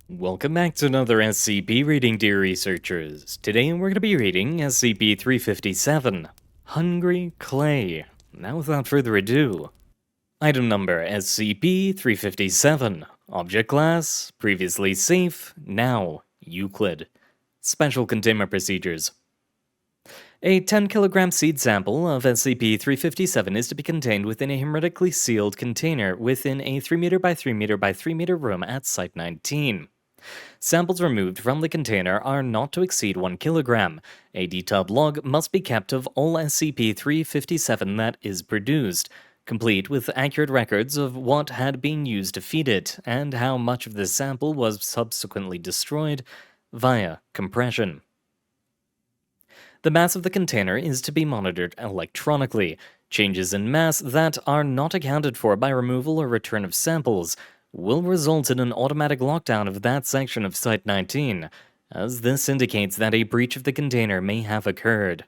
Welcome back to another SCP reading, dear researchers. Today we're going to be reading SCP-357, Hungry Clay. Now without further ado, item number SCP-357, Object Class, Previously Safe, Now Euclid. Special Containment Procedures. A 10 kilogram seed sample of SCP-357 is to be contained within a hermetically sealed container within a 3 meter by 3 meter by 3 meter room at Site 19. Samples removed from the container are not to exceed 1 kilogram. A detailed log must be kept of all SCP-357 that is produced, complete with accurate records of what had been used to feed it and how much of the sample was subsequently destroyed via compression. The mass of the container is to be monitored electronically. Changes in mass that are not accounted for by removal or return of samples will result in an automatic lockdown of that section of Site 19, as this indicates that a breach of the container may have occurred.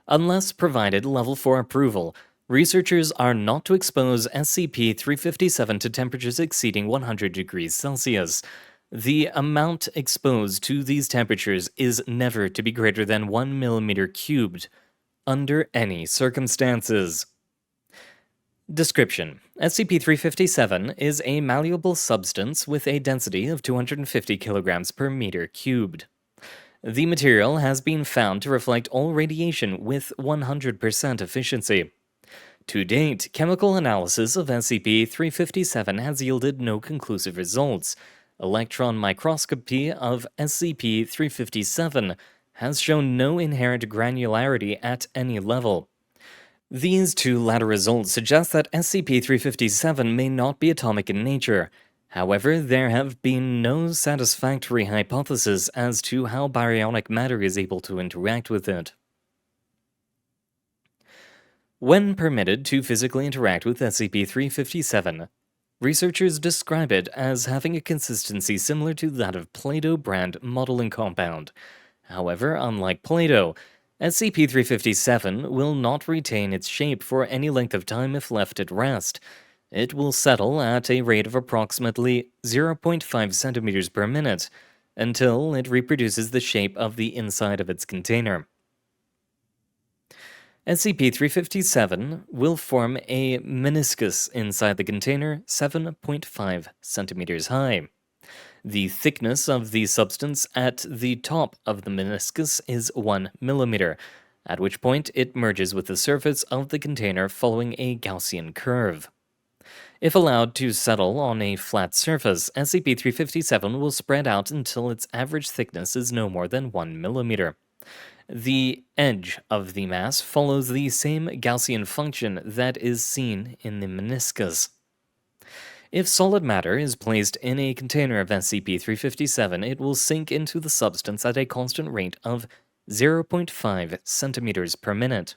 Unless provided Level 4 approval, researchers are not to expose SCP-357 to temperatures exceeding 100 degrees Celsius. The amount exposed to these temperatures is never to be greater than 1 millimeter cubed, under any circumstances. Description: SCP-357 is a malleable substance with a density of 250 kilograms per meter cubed. The material has been found to reflect all radiation with 100% efficiency. To date, chemical analysis of SCP-357 has yielded no conclusive results. Electron microscopy of SCP-357 has shown no inherent granularity at any level. These two latter results suggest that SCP-357 may not be atomic in nature. However, there have been no satisfactory hypotheses as to how baryonic matter is able to interact with it. When permitted to physically interact with SCP-357, researchers describe it as having a consistency similar to that of Play-Doh brand modeling compound. However, unlike Play-Doh, SCP-357 will not retain its shape for any length of time if left at rest. It will settle at a rate of approximately 0.5 centimeters per minute until it reproduces the shape of the inside of its container. SCP-357 will form a meniscus inside the container 7.5 centimeters high. The thickness of the substance at the top of the meniscus is 1 millimeter, at which point it merges with the surface of the container following a Gaussian curve. If allowed to settle on a flat surface, SCP-357 will spread out until its average thickness is no more than 1 millimeter. The edge of the mass follows the same Gaussian function that is seen in the meniscus. If solid matter is placed in a container of SCP-357, it will sink into the substance at a constant rate of 0.5 centimeters per minute.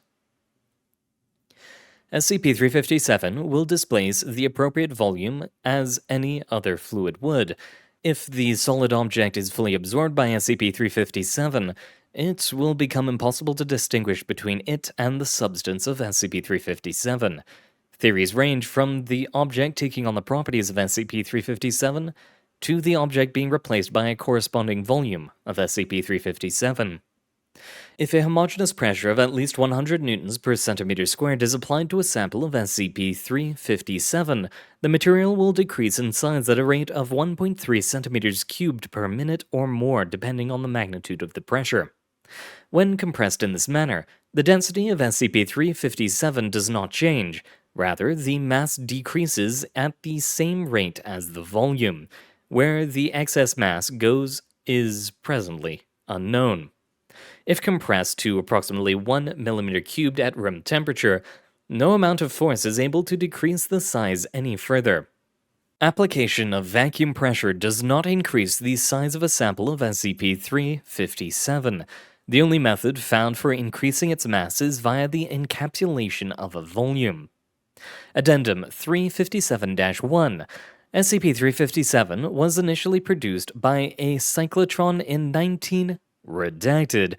SCP-357 will displace the appropriate volume as any other fluid would. If the solid object is fully absorbed by SCP-357, it will become impossible to distinguish between it and the substance of SCP-357. Theories range from the object taking on the properties of SCP-357 to the object being replaced by a corresponding volume of SCP-357. If a homogeneous pressure of at least 100 newtons per centimeter squared is applied to a sample of SCP-357, the material will decrease in size at a rate of 1.3 centimeters cubed per minute or more, depending on the magnitude of the pressure. When compressed in this manner, the density of SCP-357 does not change. Rather, the mass decreases at the same rate as the volume. Where the excess mass goes is presently unknown. If compressed to approximately 1 millimeter cubed at room temperature, no amount of force is able to decrease the size any further. Application of vacuum pressure does not increase the size of a sample of SCP-357. The only method found for increasing its mass is via the encapsulation of a volume. Addendum 357-1. SCP-357 was initially produced by a cyclotron in 19 redacted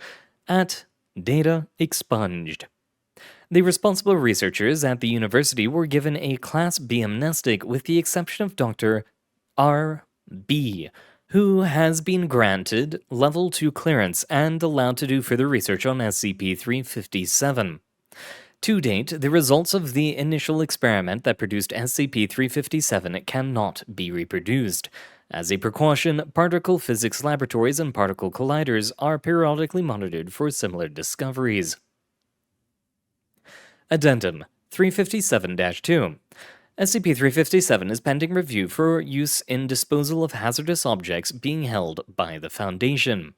at data expunged. The responsible researchers at the university were given a Class B amnestic with the exception of Dr. RB, who has been granted Level 2 clearance and allowed to do further research on SCP-357. To date, the results of the initial experiment that produced SCP-357 cannot be reproduced. As a precaution, particle physics laboratories and particle colliders are periodically monitored for similar discoveries. Addendum 357-2. SCP-357 is pending review for use in disposal of hazardous objects being held by the Foundation.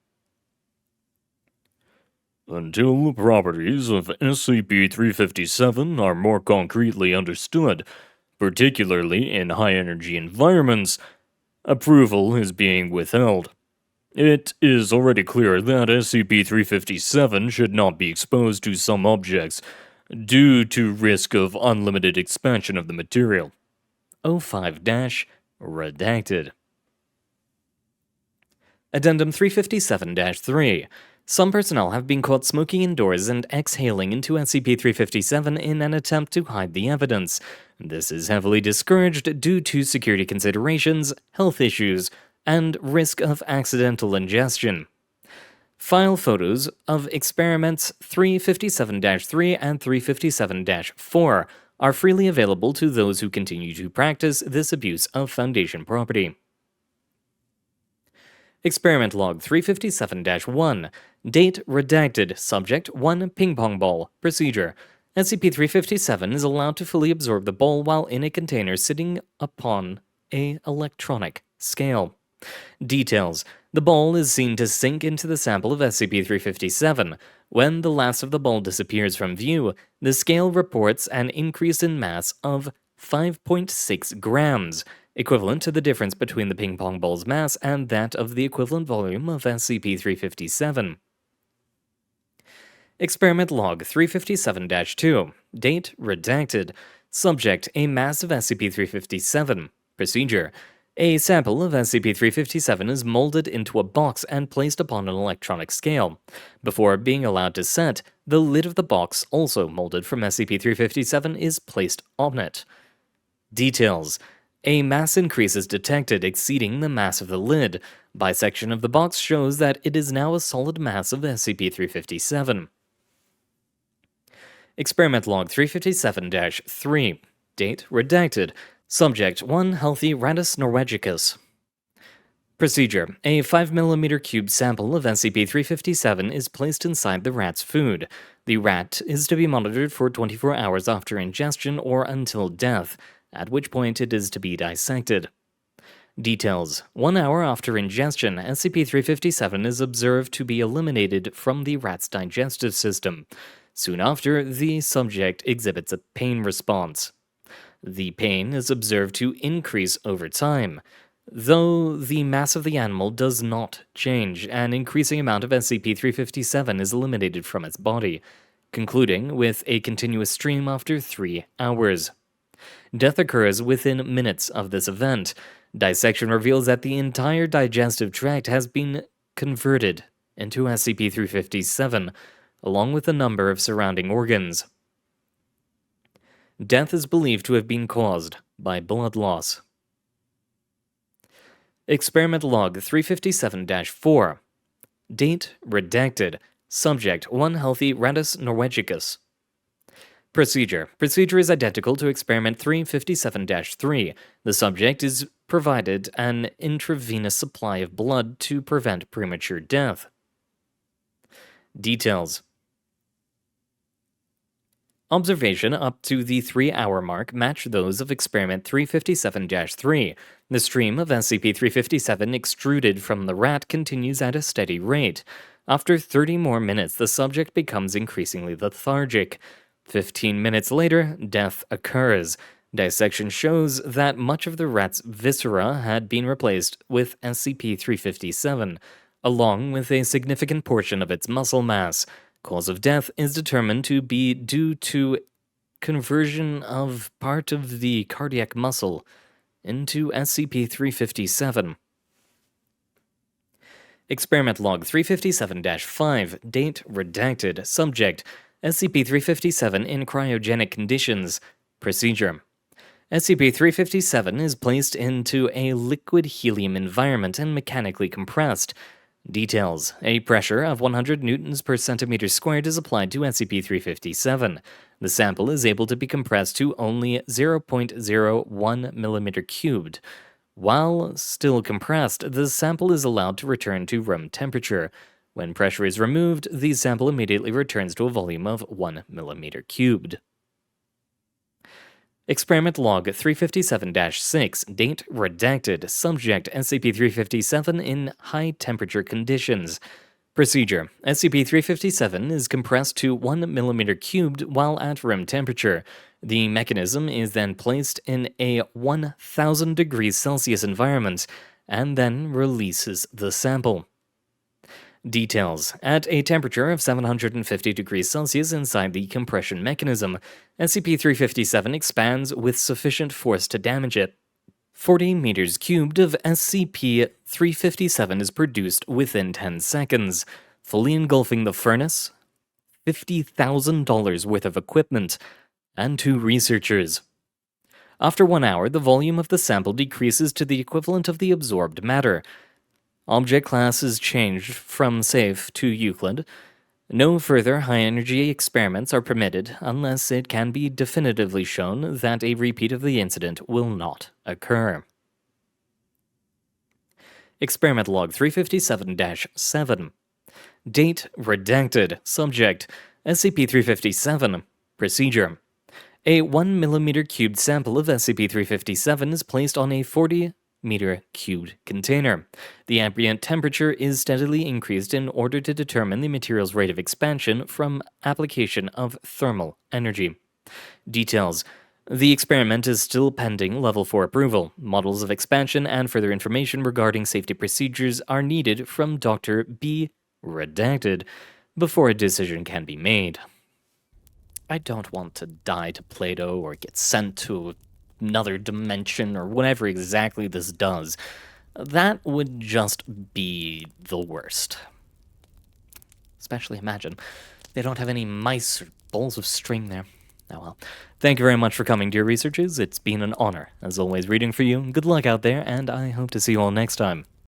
Until the properties of SCP-357 are more concretely understood, particularly in high-energy environments, approval is being withheld. It is already clear that SCP-357 should not be exposed to some objects due to risk of unlimited expansion of the material. 05-Redacted. Addendum 357-3. Some personnel have been caught smoking indoors and exhaling into SCP-357 in an attempt to hide the evidence. This is heavily discouraged due to security considerations, health issues, and risk of accidental ingestion. File photos of experiments 357-3 and 357-4 are freely available to those who continue to practice this abuse of Foundation property. Experiment Log 357-1. Date redacted. Subject 1 ping pong ball. Procedure. SCP-357 is allowed to fully absorb the ball while in a container sitting upon a electronic scale. Details. The ball is seen to sink into the sample of SCP-357. When the last of the ball disappears from view, the scale reports an increase in mass of 5.6 grams, equivalent to the difference between the ping pong ball's mass and that of the equivalent volume of SCP-357. Experiment Log 357-2. Date redacted. Subject a mass of SCP-357. Procedure. A sample of SCP-357 is molded into a box and placed upon an electronic scale. Before being allowed to set, the lid of the box, also molded from SCP-357, is placed on it. Details. A mass increase is detected exceeding the mass of the lid. Bisection of the box shows that it is now a solid mass of SCP-357. Experiment Log 357-3. Date redacted. Subject 1 healthy Rattus norvegicus. Procedure. A 5mm cube sample of SCP-357 is placed inside the rat's food. The rat is to be monitored for 24 hours after ingestion or until death, at which point it is to be dissected. Details. 1 hour after ingestion, SCP-357 is observed to be eliminated from the rat's digestive system. Soon after, the subject exhibits a pain response. The pain is observed to increase over time. Though the mass of the animal does not change, an increasing amount of SCP-357 is eliminated from its body, concluding with a continuous stream after 3 hours. Death occurs within minutes of this event. Dissection reveals that the entire digestive tract has been converted into SCP-357, along with a number of surrounding organs. Death is believed to have been caused by blood loss. Experiment Log 357-4. Date redacted. Subject 1 healthy Rattus norvegicus. Procedure. Procedure is identical to Experiment 357-3. The subject is provided an intravenous supply of blood to prevent premature death. Details. Observation up to the 3-hour mark match those of Experiment 357-3. The stream of SCP-357 extruded from the rat continues at a steady rate. After 30 more minutes, the subject becomes increasingly lethargic. 15 minutes later, death occurs. Dissection shows that much of the rat's viscera had been replaced with SCP-357, along with a significant portion of its muscle mass. Cause of death is determined to be due to conversion of part of the cardiac muscle into SCP-357. Experiment Log 357-5. Date redacted. Subject SCP-357 in cryogenic conditions. Procedure. SCP-357 is placed into a liquid helium environment and mechanically compressed. Details: a pressure of 100 newtons per centimeter squared is applied to SCP-357. The sample is able to be compressed to only 0.01 millimeter cubed. While still compressed, the sample is allowed to return to room temperature. When pressure is removed, the sample immediately returns to a volume of 1 millimeter cubed. Experiment Log 357-6, date redacted, subject SCP-357 in high temperature conditions. Procedure: SCP-357 is compressed to 1 millimeter cubed while at room temperature. The mechanism is then placed in a 1000 degrees Celsius environment and then releases the sample. Details: at a temperature of 750 degrees Celsius inside the compression mechanism, SCP-357 expands with sufficient force to damage it. 40 meters cubed of SCP-357 is produced within 10 seconds, fully engulfing the furnace, $50,000 worth of equipment, and 2 researchers. After 1 hour, the volume of the sample decreases to the equivalent of the absorbed matter. Object class is changed from safe to Euclid. No further high-energy experiments are permitted unless it can be definitively shown that a repeat of the incident will not occur. Experiment Log 357-7. Date redacted. Subject SCP-357. Procedure: a 1 millimeter cubed sample of SCP-357 is placed on a 40 meter cubed container. The ambient temperature is steadily increased in order to determine the material's rate of expansion from application of thermal energy. Details: the experiment is still pending Level 4 approval. Models of expansion and further information regarding safety procedures are needed from Dr. B. Redacted before a decision can be made. I don't want to die to Plato or get sent to another dimension or whatever exactly this does. That would just be the worst. Especially imagine, they don't have any mice or balls of string there. Oh well. Thank you very much for coming, dear researchers. It's been an honor, as always, reading for you. Good luck out there, and I hope to see you all next time.